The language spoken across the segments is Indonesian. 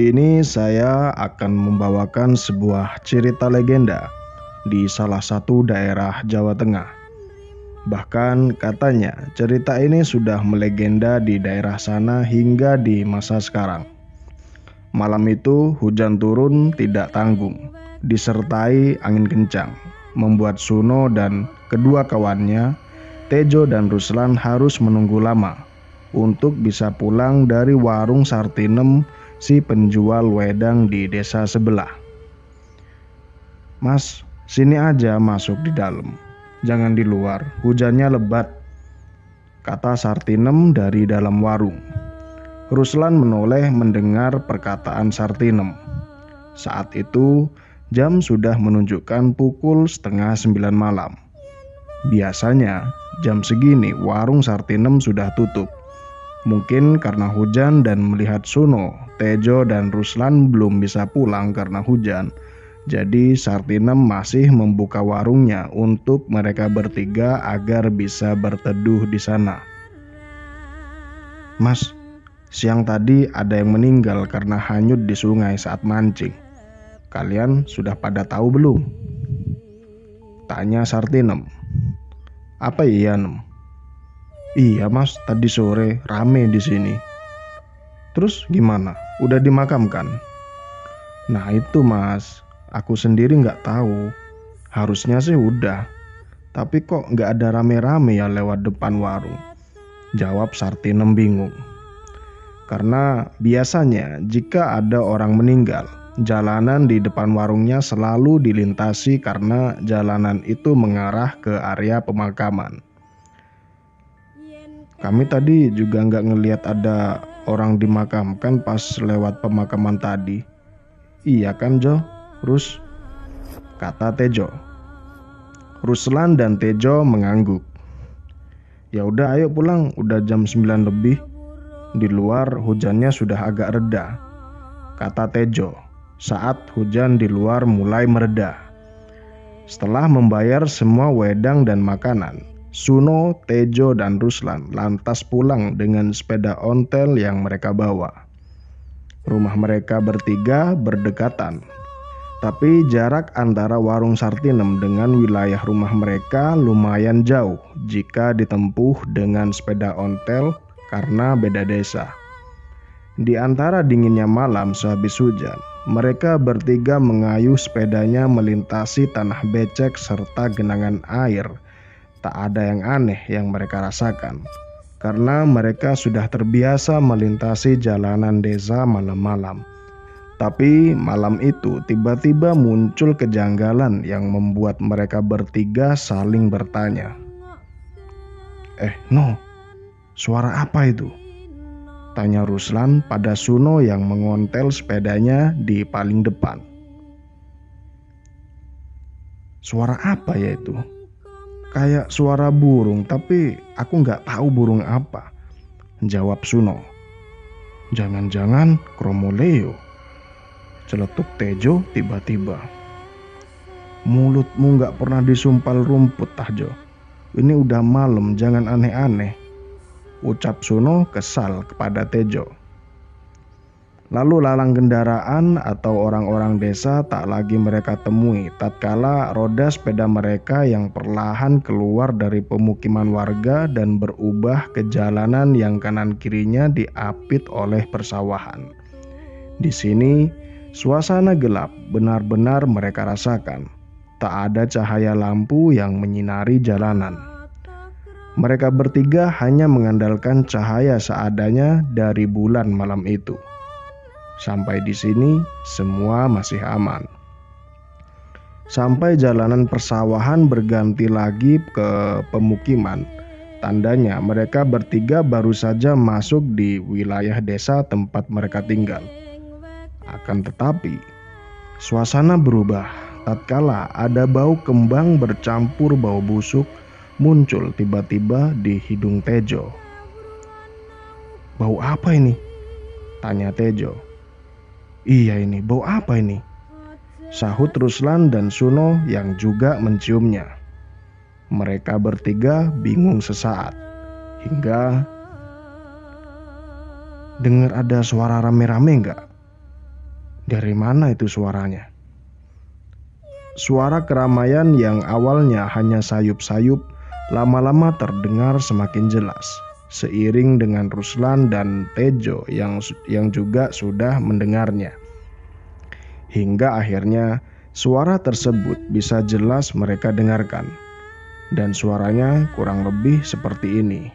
Kali ini saya akan membawakan sebuah cerita legenda di salah satu daerah Jawa Tengah. Bahkan katanya cerita ini sudah melegenda di daerah sana hingga di masa sekarang. Malam itu hujan turun tidak tanggung, disertai angin kencang, membuat Suno dan kedua kawannya, Tejo dan Ruslan harus menunggu lama untuk bisa pulang dari warung Sartinem si penjual wedang di desa sebelah. "Mas, sini aja masuk di dalam. Jangan di luar, hujannya lebat," kata Sartinem dari dalam warung. Ruslan menoleh mendengar perkataan Sartinem. Saat itu jam sudah menunjukkan pukul 8:30 malam. Biasanya jam segini warung Sartinem sudah tutup. Mungkin karena hujan dan melihat Suno, Tejo dan Ruslan belum bisa pulang karena hujan, jadi Sartinem masih membuka warungnya untuk mereka bertiga agar bisa berteduh di sana. "Mas, siang tadi ada yang meninggal karena hanyut di sungai saat mancing. Kalian sudah pada tahu belum?" tanya Sartinem. "Apa iya, Nem?" "Iya mas, tadi sore rame di sini." "Terus gimana? Udah dimakamkan?" "Nah itu mas, aku sendiri nggak tahu. Harusnya sih udah, tapi kok nggak ada rame-rame ya lewat depan warung," jawab Sartinem bingung. Karena biasanya jika ada orang meninggal, jalanan di depan warungnya selalu dilintasi karena jalanan itu mengarah ke area pemakaman. "Kami tadi juga nggak ngelihat ada orang dimakamkan pas lewat pemakaman tadi." "Iya kan Jo, Rus?" kata Tejo. Ruslan dan Tejo mengangguk. "Ya udah ayo pulang, udah jam 9 lebih. Di luar hujannya sudah agak reda," kata Tejo saat hujan di luar mulai mereda. Setelah membayar semua wedang dan makanan, Suno, Tejo, dan Ruslan lantas pulang dengan sepeda ontel yang mereka bawa. Rumah mereka bertiga berdekatan, tapi jarak antara warung Sartinem dengan wilayah rumah mereka lumayan jauh jika ditempuh dengan sepeda ontel karena beda desa. Di antara dinginnya malam sehabis hujan, mereka bertiga mengayuh sepedanya melintasi tanah becek serta genangan air. Tak ada yang aneh yang mereka rasakan, karena mereka sudah terbiasa melintasi jalanan desa malam-malam. Tapi malam itu tiba-tiba muncul kejanggalan yang membuat mereka bertiga saling bertanya. No, suara apa itu?" tanya Ruslan pada Suno yang mengontel sepedanya di paling depan. "Suara apa ya itu? Kayak suara burung, tapi aku nggak tahu burung apa," jawab Suno. "Jangan-jangan Kromoleo," celetuk Tejo tiba-tiba. "Mulutmu nggak pernah disumpal rumput, Tahjo. Ini udah malam, jangan aneh-aneh," ucap Suno kesal kepada Tejo. Lalu lalang kendaraan atau orang-orang desa tak lagi mereka temui tatkala roda sepeda mereka yang perlahan keluar dari pemukiman warga dan berubah ke jalanan yang kanan kirinya diapit oleh persawahan. Di sini suasana gelap benar-benar mereka rasakan. Tak ada cahaya lampu yang menyinari jalanan. Mereka bertiga hanya mengandalkan cahaya seadanya dari bulan malam itu. Sampai di sini semua masih aman. Sampai jalanan persawahan berganti lagi ke pemukiman. Tandanya mereka bertiga baru saja masuk di wilayah desa tempat mereka tinggal. Akan tetapi suasana berubah tatkala ada bau kembang bercampur bau busuk muncul tiba-tiba di hidung Tejo. "Bau apa ini?" tanya Tejo. "Iya ini, bau apa ini?" sahut Ruslan dan Suno yang juga menciumnya. Mereka bertiga bingung sesaat, hingga dengar ada suara rame-rame nggak? Dari mana itu suaranya? Suara keramaian yang awalnya hanya sayup-sayup lama-lama terdengar semakin jelas, seiring dengan Ruslan dan Tejo yang juga sudah mendengarnya. Hingga akhirnya suara tersebut bisa jelas mereka dengarkan. Dan suaranya kurang lebih seperti ini.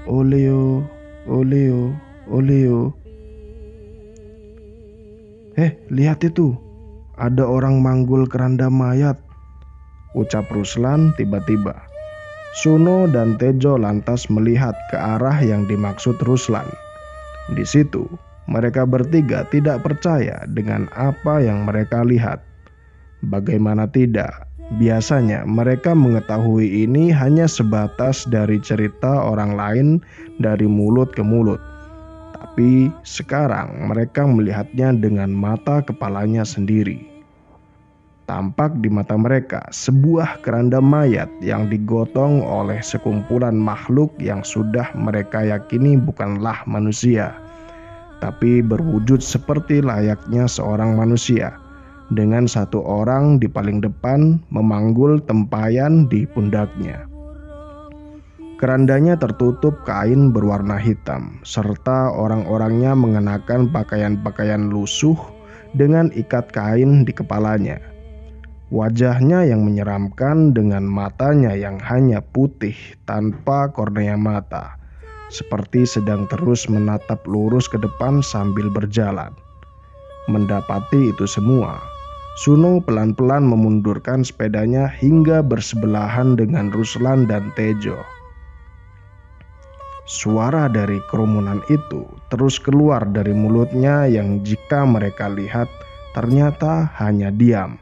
Oleo, oleo, oleo. Lihat itu. Ada orang manggul keranda mayat, ucap Ruslan tiba-tiba. Suno dan Tejo lantas melihat ke arah yang dimaksud Ruslan. Di situ, mereka bertiga tidak percaya dengan apa yang mereka lihat. Bagaimana tidak, biasanya mereka mengetahui ini hanya sebatas dari cerita orang lain dari mulut ke mulut. Tapi sekarang mereka melihatnya dengan mata kepalanya sendiri. Tampak di mata mereka sebuah keranda mayat yang digotong oleh sekumpulan makhluk yang sudah mereka yakini bukanlah manusia, tapi berwujud seperti layaknya seorang manusia, dengan satu orang di paling depan memanggul tempayan di pundaknya. Kerandanya tertutup kain berwarna hitam, serta orang-orangnya mengenakan pakaian-pakaian lusuh dengan ikat kain di kepalanya. Wajahnya yang menyeramkan dengan matanya yang hanya putih tanpa kornea mata, seperti sedang terus menatap lurus ke depan sambil berjalan. Mendapati itu semua, Suno pelan-pelan memundurkan sepedanya hingga bersebelahan dengan Ruslan dan Tejo. Suara dari kerumunan itu terus keluar dari mulutnya yang jika mereka lihat ternyata hanya diam,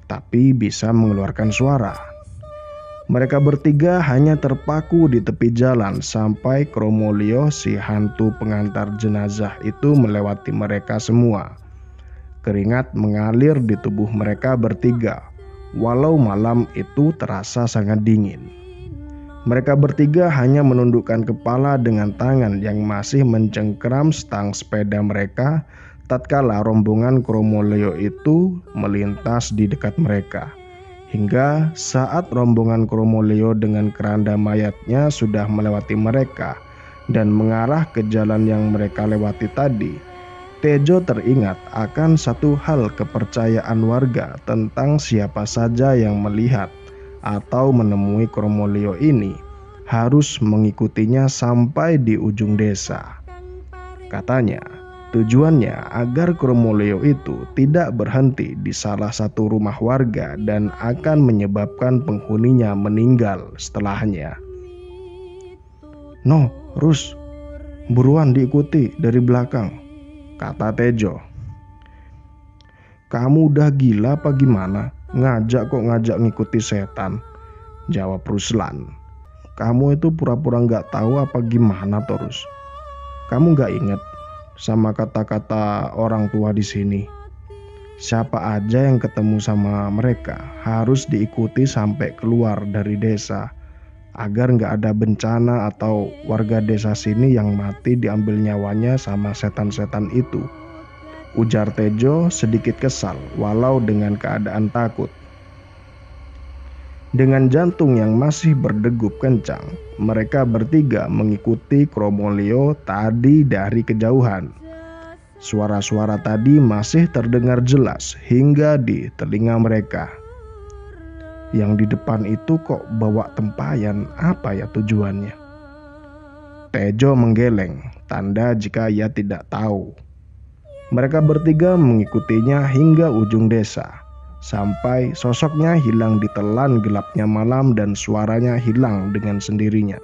tapi bisa mengeluarkan suara. Mereka bertiga hanya terpaku di tepi jalan sampai Kromolio si hantu pengantar jenazah itu melewati mereka semua. Keringat mengalir di tubuh mereka bertiga, walau malam itu terasa sangat dingin. Mereka bertiga hanya menundukkan kepala dengan tangan yang masih mencengkeram stang sepeda mereka tatkala rombongan Kromolio itu melintas di dekat mereka. Hingga saat rombongan Kromolio dengan keranda mayatnya sudah melewati mereka dan mengarah ke jalan yang mereka lewati tadi, Tejo teringat akan satu hal kepercayaan warga tentang siapa saja yang melihat atau menemui Kromolio ini harus mengikutinya sampai di ujung desa. Katanya, tujuannya agar Kromolio itu tidak berhenti di salah satu rumah warga dan akan menyebabkan penghuninya meninggal setelahnya. "No, Rus, buruan diikuti dari belakang," kata Tejo. "Kamu udah gila apa gimana? Ngajak ngikuti setan," jawab Ruslan. "Kamu itu pura-pura gak tahu apa gimana terus? Kamu gak ingat sama kata-kata orang tua di sini? Siapa aja yang ketemu sama mereka harus diikuti sampai keluar dari desa, agar gak ada bencana atau warga desa sini yang mati diambil nyawanya sama setan-setan itu," ujar Tejo sedikit kesal walau dengan keadaan takut. Dengan jantung yang masih berdegup kencang, mereka bertiga mengikuti Kromolio tadi dari kejauhan. Suara-suara tadi masih terdengar jelas hingga di telinga mereka. Yang di depan itu kok bawa tempayan, apa ya tujuannya? Tejo menggeleng, tanda jika ia tidak tahu. Mereka bertiga mengikutinya hingga ujung desa, sampai sosoknya hilang ditelan gelapnya malam dan suaranya hilang dengan sendirinya.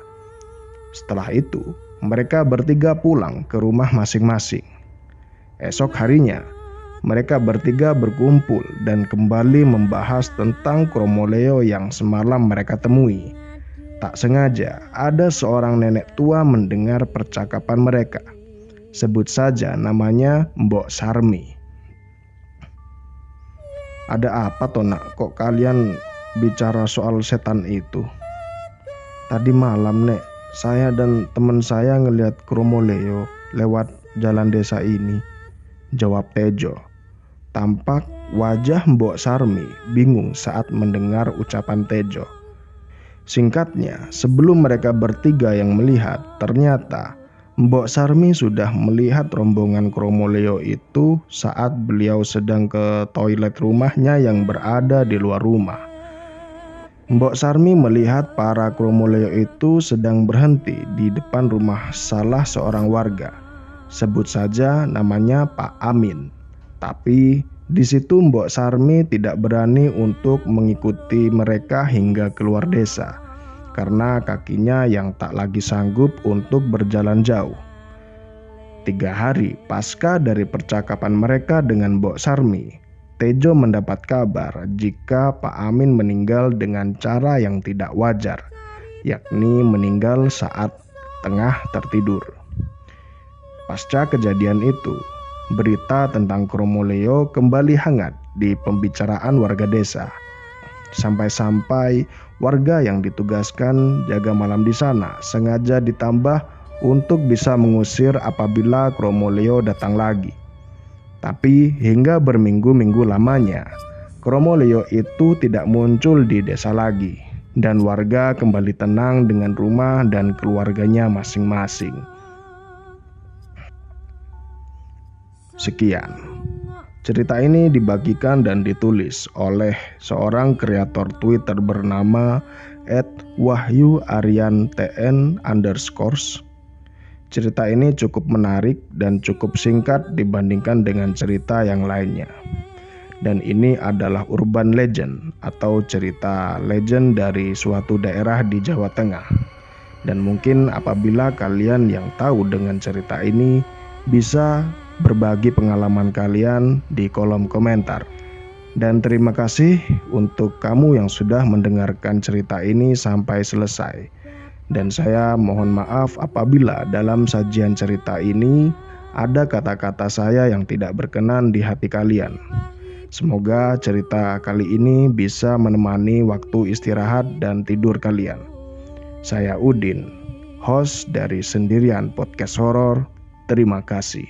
Setelah itu, mereka bertiga pulang ke rumah masing-masing. Esok harinya, mereka bertiga berkumpul dan kembali membahas tentang Kromolio yang semalam mereka temui. Tak sengaja, ada seorang nenek tua mendengar percakapan mereka. Sebut saja namanya Mbok Sarmi. "Ada apa toh nak, kok kalian bicara soal setan itu?" "Tadi malam nek, saya dan teman saya ngelihat Kromolio lewat jalan desa ini," jawab Tejo. Tampak wajah Mbok Sarmi bingung saat mendengar ucapan Tejo. Singkatnya, sebelum mereka bertiga yang melihat, ternyata Mbok Sarmi sudah melihat rombongan Kromoleo itu saat beliau sedang ke toilet rumahnya yang berada di luar rumah. Mbok Sarmi melihat para Kromoleo itu sedang berhenti di depan rumah salah seorang warga. Sebut saja namanya Pak Amin. Tapi di situ Mbok Sarmi tidak berani untuk mengikuti mereka hingga keluar desa, karena kakinya yang tak lagi sanggup untuk berjalan jauh. 3 hari pasca dari percakapan mereka dengan Mbok Sarmi, Tejo mendapat kabar jika Pak Amin meninggal dengan cara yang tidak wajar, yakni meninggal saat tengah tertidur. Pasca kejadian itu, berita tentang Kromoleo kembali hangat di pembicaraan warga desa. Sampai-sampai warga yang ditugaskan jaga malam di sana sengaja ditambah untuk bisa mengusir apabila Kromoleo datang lagi. Tapi hingga berminggu-minggu lamanya, Kromoleo itu tidak muncul di desa lagi, dan warga kembali tenang dengan rumah dan keluarganya masing-masing. Sekian. Cerita ini dibagikan dan ditulis oleh seorang kreator Twitter bernama @wahyuaryan_tn_. Cerita ini cukup menarik dan cukup singkat dibandingkan dengan cerita yang lainnya. Dan ini adalah urban legend atau cerita legend dari suatu daerah di Jawa Tengah. Dan mungkin apabila kalian yang tahu dengan cerita ini bisa berbagi pengalaman kalian di kolom komentar. Dan terima kasih untuk kamu yang sudah mendengarkan cerita ini sampai selesai. Dan saya mohon maaf apabila dalam sajian cerita ini ada kata-kata saya yang tidak berkenan di hati kalian. Semoga cerita kali ini bisa menemani waktu istirahat dan tidur kalian. Saya Udin, host dari Sendirian Podcast Horor. Terima kasih.